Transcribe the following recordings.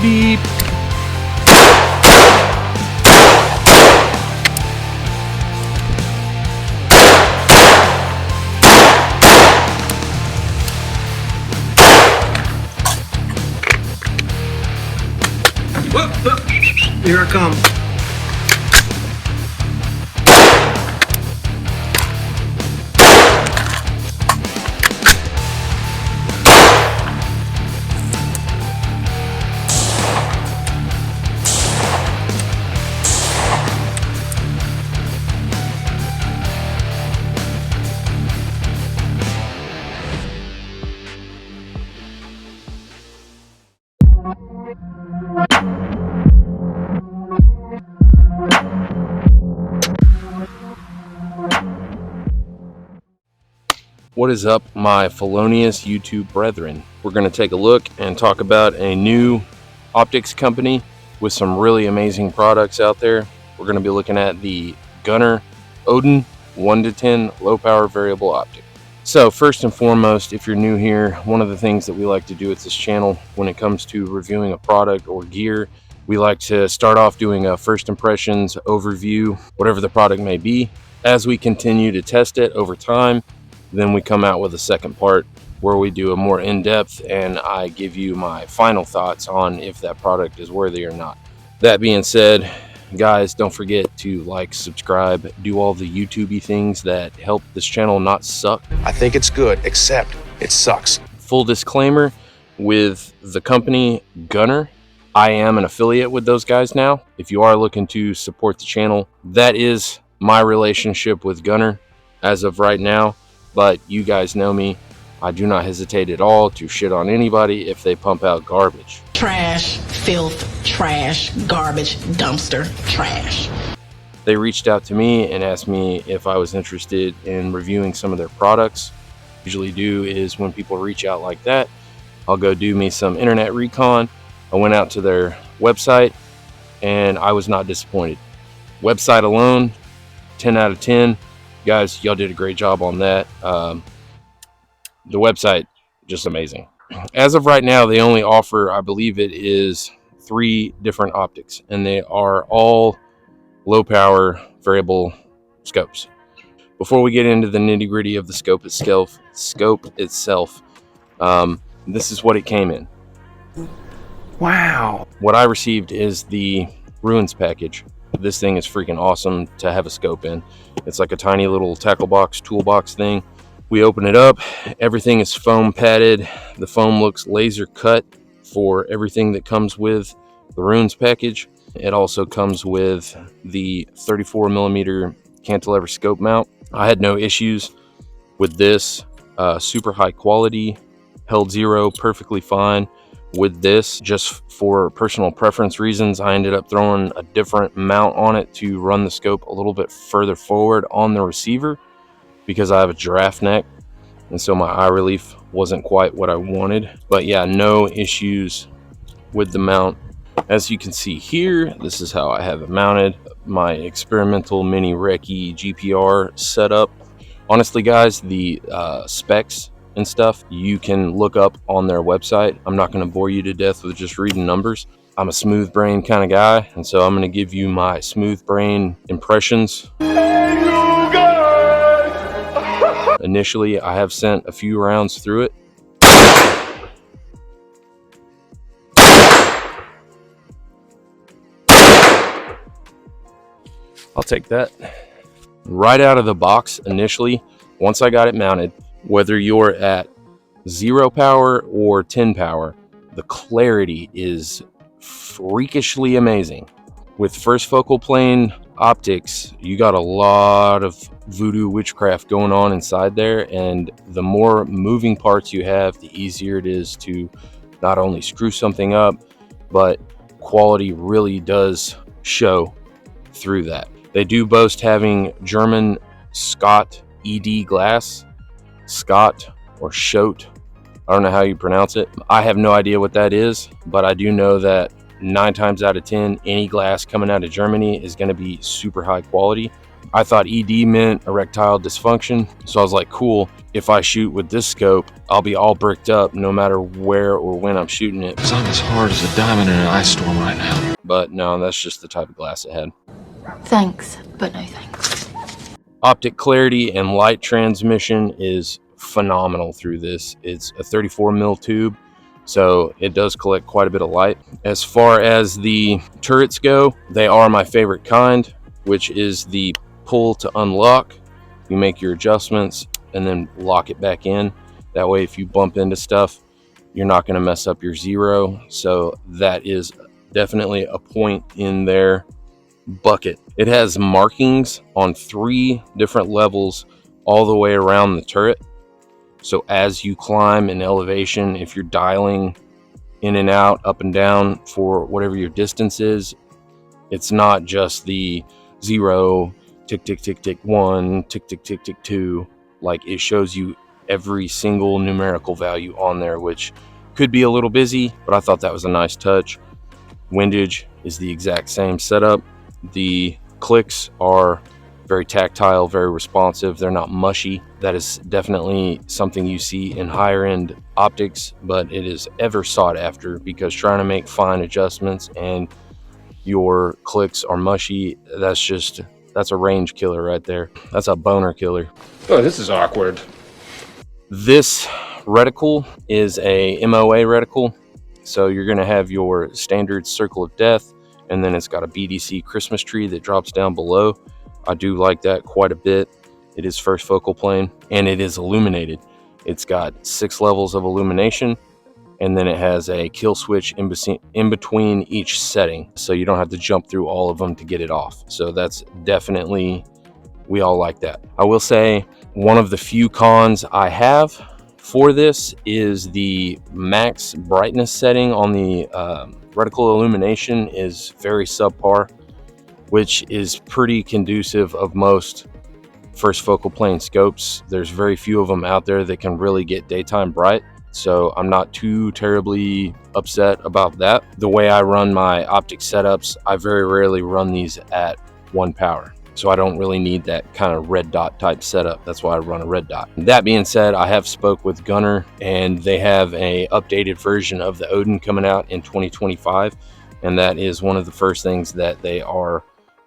beep. Whoop, whoop. Here I come. What is up, my felonious YouTube brethren? We're going to take a look and talk about a new optics company with some really amazing products out there. We're going to be looking at the Gunnr Odin 1-10 low power variable optic. So first and foremost, if you're new here, one of the things that we like to do at this channel when it comes to reviewing a product or gear, we like to start off doing a first impressions overview, whatever the product may be. As we continue to test it over time, then we come out with a second part where we do a more in-depth and I give you my final thoughts on if that product is worthy or not. That being said, guys, don't forget to like, subscribe, do all the YouTube-y things that help this channel not suck. I think it's good, except it sucks. Full disclaimer, with the company Gunnr, I am an affiliate with those guys now. If you are looking to support the channel, that is my relationship with Gunnr as of right now. But you guys know me, I do not hesitate at all to shit on anybody if they pump out garbage. Trash, filth, trash, garbage, dumpster, trash. They reached out to me and asked me if I was interested in reviewing some of their products. What I usually do is when people reach out like that, I'll go do me some internet recon. I went out to their website and I was not disappointed. Website alone, 10 out of 10. Guys, y'all did a great job on that. The website, just amazing. As of right now, they only offer, I believe it is 3 different optics, and they are all low power variable scopes. Before we get into the nitty gritty of the scope itself, this is what it came in. Wow. What I received is the Ruins package. This thing is freaking awesome to have a scope in. It's like a tiny little tackle box, toolbox thing. We open it up, everything is foam padded. The foam looks laser cut for everything that comes with the Ruins package. It also comes with the 34mm cantilever scope mount. I had no issues with this. Super high quality, held zero perfectly fine. With this, just for personal preference reasons, I ended up throwing a different mount on it to run the scope a little bit further forward on the receiver because I have a giraffe neck, and so my eye relief wasn't quite what I wanted. But yeah, no issues with the mount. As you can see here, this is how I have it mounted. My experimental mini recce GPR setup. Honestly, guys, the specs and stuff you can look up on their website. I'm not going to bore you to death with just reading numbers. I'm a smooth brain kind of guy, and so I'm going to give you my smooth brain impressions. Hey, you guys! Initially, I have sent a few rounds through it. I'll take that. Right out of the box initially, once I got it mounted, whether you're at 0 power or 10 power, the clarity is freakishly amazing. With first focal plane optics, you got a lot of voodoo witchcraft going on inside there, and the more moving parts you have, the easier it is to not only screw something up, but quality really does show through that. They do boast having German Scott ED glass. Scott or Schote, I don't know how you pronounce it. I have no idea what that is, but I do know that 9 times out of 10, any glass coming out of Germany is going to be super high quality. I thought ED meant erectile dysfunction, so I was like, cool, if I shoot with this scope, I'll be all bricked up no matter where or when I'm shooting it. I'm as hard as a diamond in an ice storm right now. But no, that's just the type of glass it had. Thanks, but no thanks. Optic clarity and light transmission is phenomenal through this. It's a 34 mil tube, so it does collect quite a bit of light. As far as the turrets go, they are my favorite kind, which is the pull to unlock. You make your adjustments and then lock it back in. That way, if you bump into stuff, you're not going to mess up your zero. So that is definitely a point in their bucket. It has markings on 3 different levels all the way around the turret. So as you climb in elevation, if you're dialing in and out, up and down for whatever your distance is, it's not just the 0, tick, tick, tick, tick, 1, tick, tick, tick, tick, 2. Like, it shows you every single numerical value on there, which could be a little busy, but I thought that was a nice touch. Windage is the exact same setup. The clicks are very tactile, very responsive. They're not mushy. That is definitely something you see in higher end optics, but it is ever sought after, because trying to make fine adjustments and your clicks are mushy, that's a range killer right there. That's a boner killer. Oh, this is awkward. This reticle is a MOA reticle. So you're going to have your standard circle of death, and then it's got a BDC Christmas tree that drops down below. I do like that quite a bit. It is first focal plane, and it is illuminated. It's got 6 levels of illumination, and then it has a kill switch in between each setting, so you don't have to jump through all of them to get it off. So that's definitely, we all like that. I will say one of the few cons I have for this is the max brightness setting on the reticle illumination is very subpar, which is pretty conducive of most first focal plane scopes. There's very few of them out there that can really get daytime bright. So I'm not too terribly upset about that. The way I run my optic setups, I very rarely run these at 1 power. So I don't really need that kind of red dot type setup. That's why I run a red dot. That being said, I have spoke with Gunnr, and they have a updated version of the Odin coming out in 2025. And that is one of the first things that they are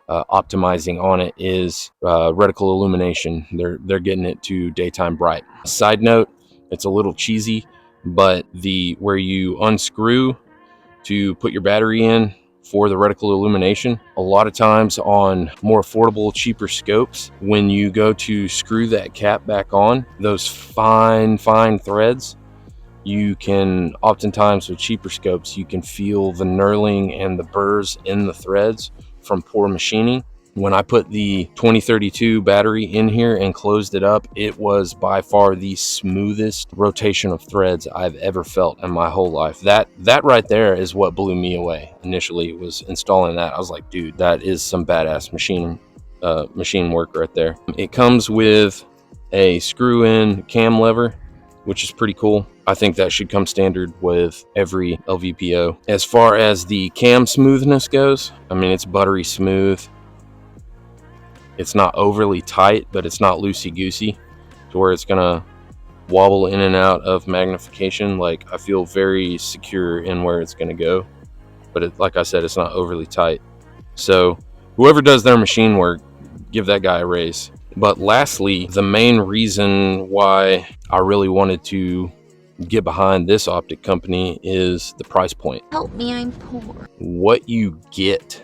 optimizing on it is reticle illumination. They're getting it to daytime bright. Side note, it's a little cheesy, but where you unscrew to put your battery in for the reticle illumination, a lot of times on more affordable, cheaper scopes, when you go to screw that cap back on, those fine threads, you can oftentimes with cheaper scopes, you can feel the knurling and the burrs in the threads from poor machining. When I put the 2032 battery in here and closed it up, it was by far the smoothest rotation of threads I've ever felt in my whole life. That right there is what blew me away initially, was installing that. I was like, dude, that is some badass machine work right there. It comes with a screw-in cam lever, which is pretty cool. I think that should come standard with every LVPO. As far as the cam smoothness goes, I mean, it's buttery smooth. It's not overly tight, but it's not loosey-goosey to where it's gonna wobble in and out of magnification. Like, I feel very secure in where it's gonna go, but like I said, it's not overly tight. So whoever does their machine work, give that guy a raise. But lastly, the main reason why I really wanted to get behind this optic company is the price point. Help me, I'm poor. What you get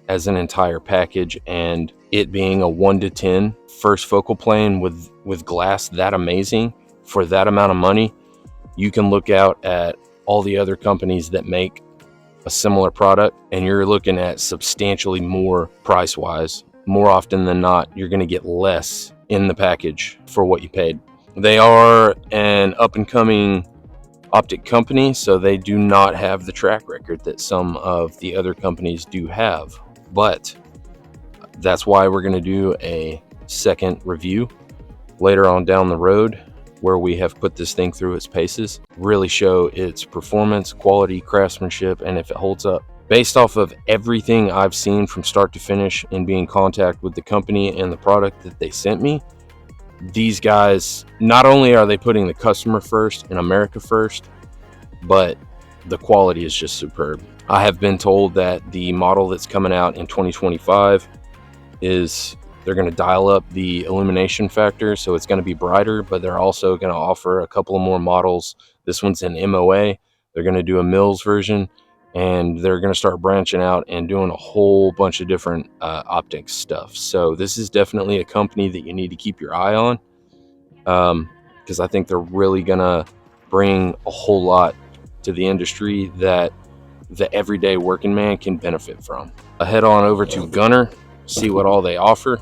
as an entire package, and it being a 1 to 10 first focal plane with glass that amazing for that amount of money, you can look out at all the other companies that make a similar product, and you're looking at substantially more price wise. More often than not, you're going to get less in the package for what you paid. They are an up-and-coming optic company, so they do not have the track record that some of the other companies do have. But that's why we're going to do a second review later on down the road, where we have put this thing through its paces, really show its performance, quality, craftsmanship, and if it holds up. Based off of everything I've seen from start to finish and being in contact with the company and the product that they sent me, these guys, not only are they putting the customer first and America first, but the quality is just superb. I have been told that the model that's coming out in 2025 is they're going to dial up the illumination factor, so it's going to be brighter, but they're also going to offer a couple of more models. This one's in MOA. They're going to do a Mills version, and they're going to start branching out and doing a whole bunch of different optics stuff. So this is definitely a company that you need to keep your eye on, because I think they're really going to bring a whole lot to the industry that the everyday working man can benefit from. Head on over to Gunnr, see what all they offer.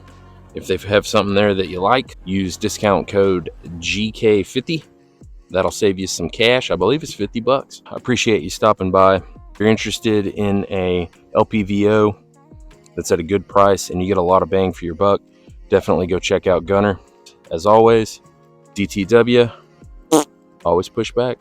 If they have something there that you like, use discount code GK50. That'll save you some cash. I believe it's 50 bucks. I appreciate you stopping by. If you're interested in a LPVO that's at a good price and you get a lot of bang for your buck, definitely go check out Gunnr. As always, DTW, always push back.